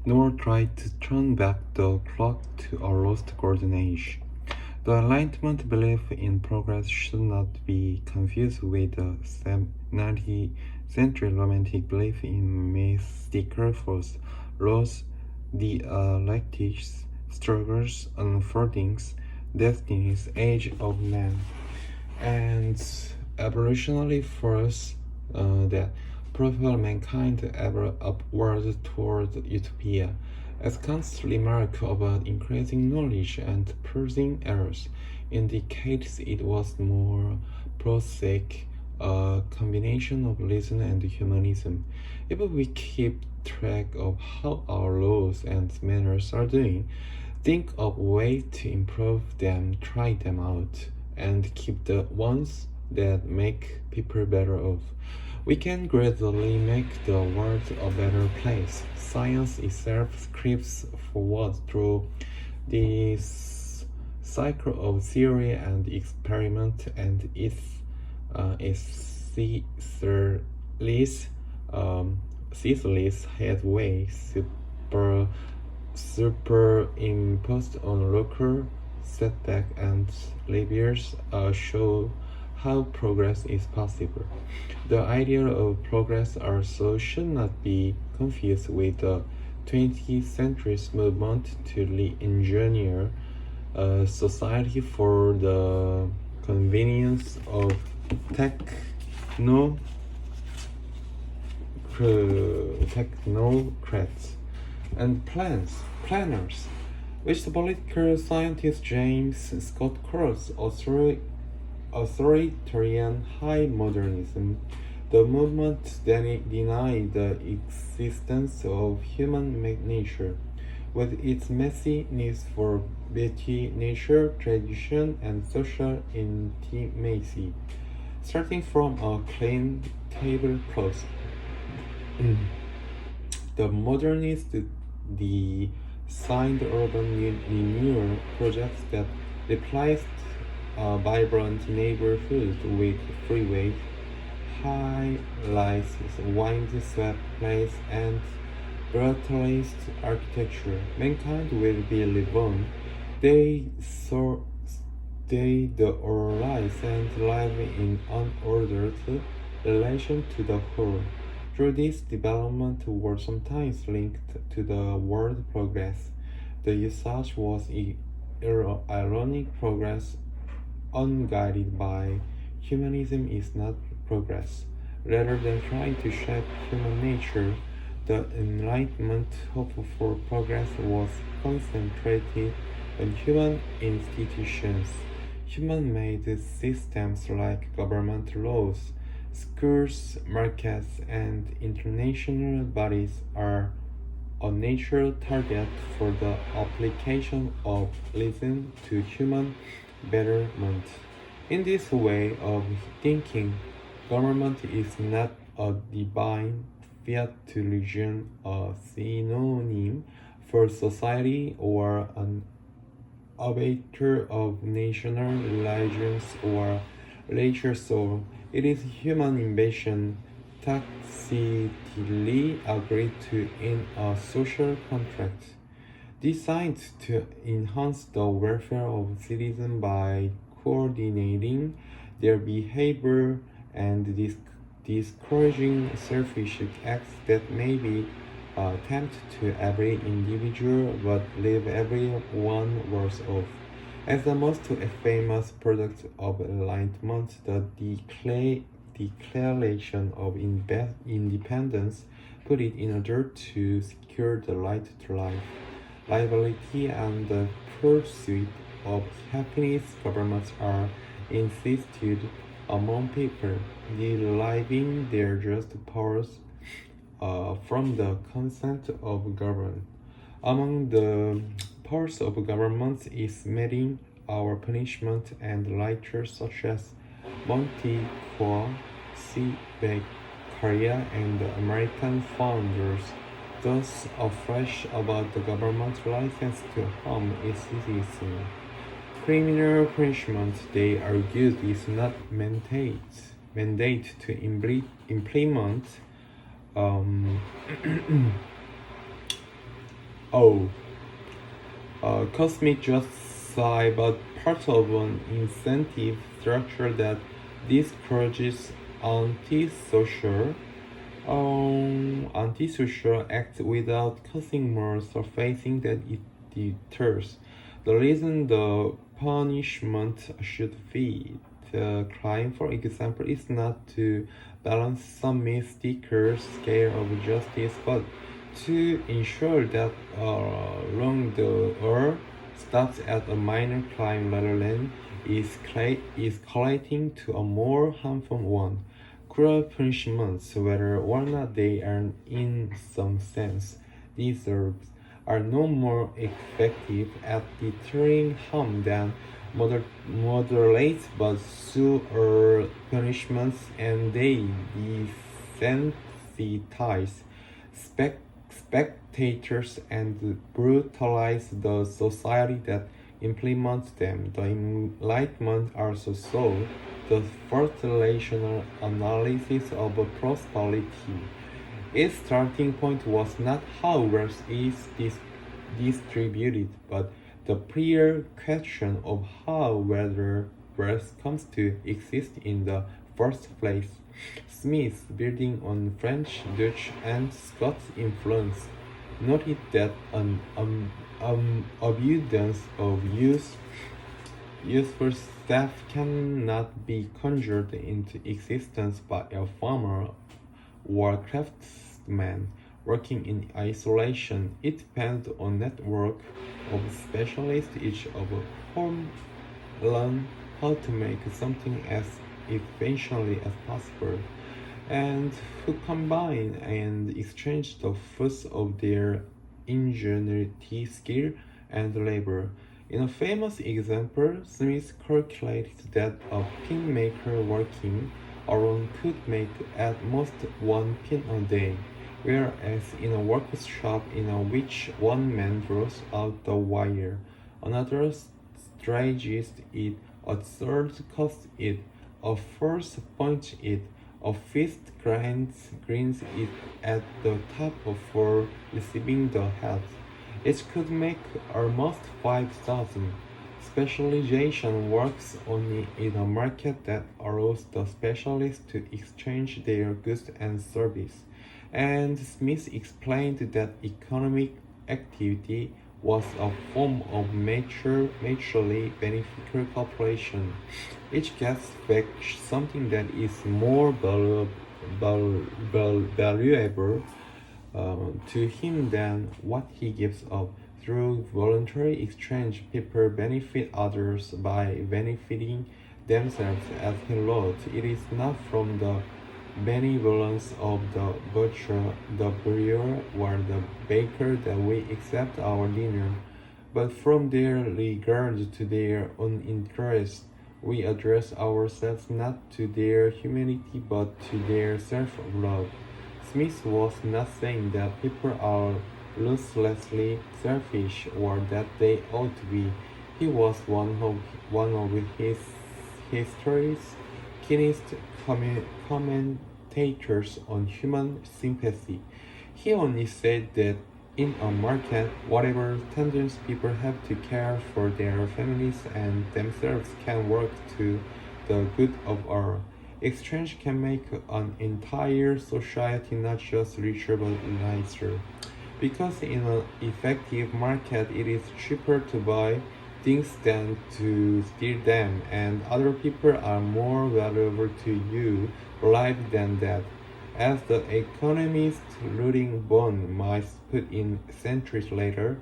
nor try to turn back the clock to a lost golden age. The Enlightenment belief in progress should not be confused with the 19th century Romantic belief in mystical force, laws, dialectics, struggles, unfoldings, destinies, age of man, and evolutionary force that propel mankind ever upward toward utopia. As Kant's remark about increasing knowledge and proving errors indicates, it was more prosaic, a combination of reason and humanism. If we keep track of how our laws and manners are doing, think of ways to improve them, try them out, and keep the ones that make people better off. We can gradually make the world a better place. Science itself scripts forward through this cycle of theory and experiment, and its ceaseless headway superimposed on local setback and leviers show how progress is possible. The idea of progress also should not be confused with the 20th century's movement to re-engineer society for the convenience of techno technocrats and planners, which the political scientist James Scott calls authoritarian high modernism. The movement denied the existence of human nature, with its messy needs for beauty, nature, tradition, and social intimacy, starting from a clean tablecloth. The modernists designed urban renewal projects that replaced a vibrant neighborhood with freeways, high-rises, wind-swept places, and brutalist architecture. Mankind will be reborn. They stay the rise and live in unordered relation to the whole. Through this development was sometimes linked to the word progress. The usage was ironic. Progress unguided by humanism is not progress. Rather than trying to shape human nature, the Enlightenment hope for progress was concentrated on human institutions. Human-made systems like government laws, schools, markets, and international bodies are a natural target for the application of reason to human betterment. In this way of thinking, government is not a divine fiat religion, a synonym for society, or an arbiter of national religions or nature soul. It is human invention tacitly agreed to in a social contract, designed to enhance the welfare of citizens by coordinating their behavior and discouraging selfish acts that may be tempt to every individual but leave everyone worse off. As the most famous product of Enlightenment, the Declaration of Independence put it in order to secure the right to life, liberty, and the pursuit of happiness. Governments are insisted among people, deriving their just powers from the consent of government. Among the powers of government is meting our punishment and lectures such as Montefiore, C. Beccaria, and the American founders, thus afresh about the government's license to harm its citizens. Criminal punishment, they argued, is not mandate to implement um, Oh, cosmic justice, but part of an incentive structure that discourages antisocial antisocial acts without causing more surfacing that it deters. The reason the punishment should fit the crime, for example, is not to balance some mystical scale of justice, but to ensure that wrongdoer stops at a minor crime rather than escalating to a more harmful one. Cruel punishments, whether or not they are in some sense deserved, are no more effective at deterring harm than moderate but severe punishments, and they desensitize spectators and brutalize the society that implements them. The Enlightenment also saw the first relational analysis of prosperity. Its starting point was not how wealth is distributed, but the prior question of how whether wealth comes to exist in the first place. Smith, building on French, Dutch, and Scots influence, noted that an abundance of useful stuff cannot be conjured into existence by a farmer or craftsman working in isolation. It depends on network of specialists, each of whom learn how to make something as efficiently as possible, and who combine and exchange the fruits of their ingenuity, skill, and labor. In a famous example, Smith calculated that a pin maker working alone could make at most one pin a day, whereas in a workshop in which one man draws out the wire, another strategist it, a third cuts it, a fourth points it, a fifth grinds it at the top for receiving the head. It could make almost 5,000. Specialization works only in a market that allows the specialists to exchange their goods and service. And Smith explained that economic activity was a form of mutually beneficial cooperation. Each gets back something that is more valuable to him than what he gives up. Through voluntary exchange, people benefit others by benefiting themselves. As he wrote, it is not from the benevolence of the butcher, the brewer, or the baker that we accept our dinner, but from their regard to their own interests. We address ourselves not to their humanity but to their self-love. Smith was not saying that people are ruthlessly selfish or that they ought to be. He was one of his history's keenest commentators on human sympathy. He only said that in a market, whatever tendencies people have to care for their families and themselves can work to the good of all. Exchange can make an entire society not just richer but nicer. Because in an effective market, it is cheaper to buy things than to steal them, and other people are more valuable to you alive than that. As the economist Ludwig von Mises put in centuries later,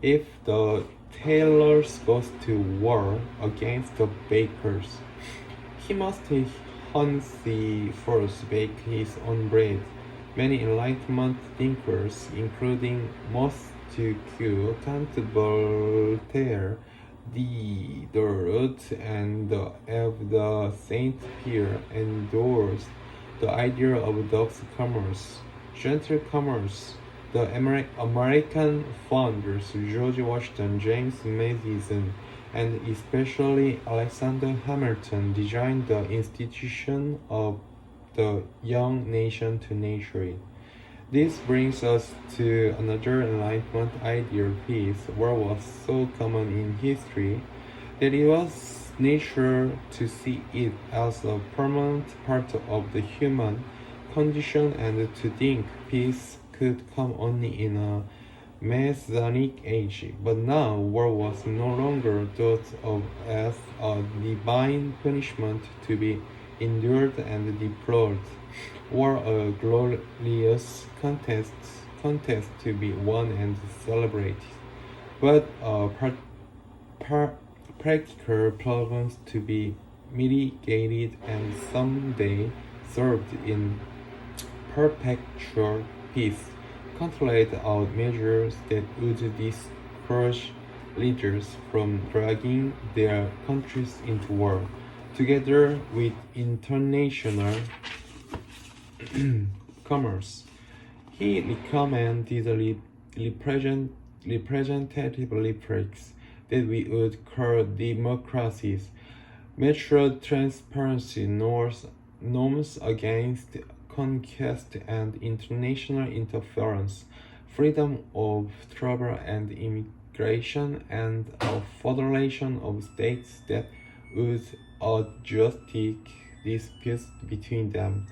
if the tailor goes to war against the bakers, he must honestly first bake his own bread. Many Enlightenment thinkers, including Montesquieu, Kant, Voltaire, Diderot, and of the Saint Pierre, endorsed the idea of Dutch commerce, gentle commerce. The American founders, George Washington, James Madison, and especially Alexander Hamilton, designed the institution of the young nation to nurture it. This brings us to another Enlightenment idea piece, where was so common in history that it was natural to see it as a permanent part of the human condition and to think peace could come only in a Messianic age. But now war was no longer thought of as a divine punishment to be endured and deplored, or a glorious contest to be won and celebrated, but a practical problems to be mitigated and someday solved in perpetual peace. Contemplate out measures that would discourage leaders from dragging their countries into war, together with international commerce. He recommended representative republics that we would call democracies, measured transparency norms against conquest and international interference, freedom of travel and immigration, and a federation of states that would adjudicate disputes between them.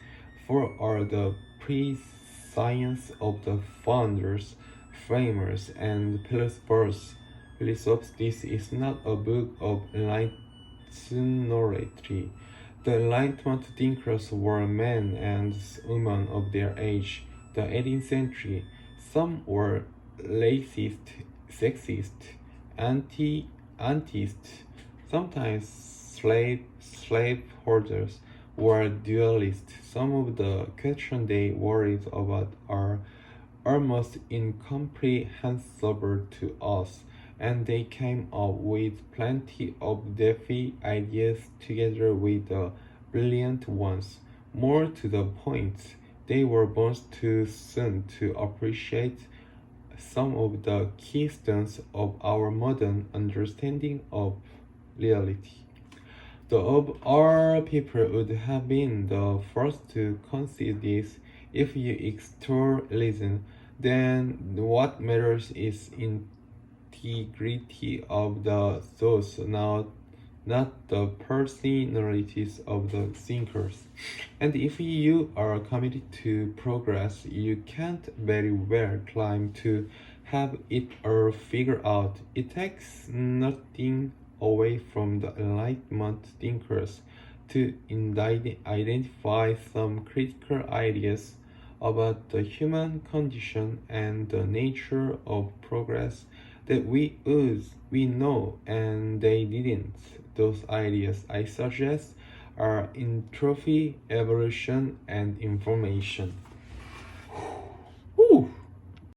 For are the prescience of the founders, framers, and philosophers, this is not a book of enlightenment. The Enlightenment thinkers were men and women of their age. The 18th century, some were racist, sexist, anti-atheist, sometimes slaveholders, were dualists. Some of the questions they worried about are almost incomprehensible to us, and they came up with plenty of deafy ideas together with the brilliant ones. More to the point, they were born too soon to appreciate some of the keystones of our modern understanding of reality. The of all people would have been the first to concede this. If you extol reason, then what matters is integrity of the thoughts, not the personalities of the thinkers. And if you are committed to progress, you can't very well claim to have it all figured out. It takes nothing away from the Enlightenment thinkers to identify some critical ideas about the human condition and the nature of progress that we know and they didn't. Those ideas I suggest are entropy, evolution, and information.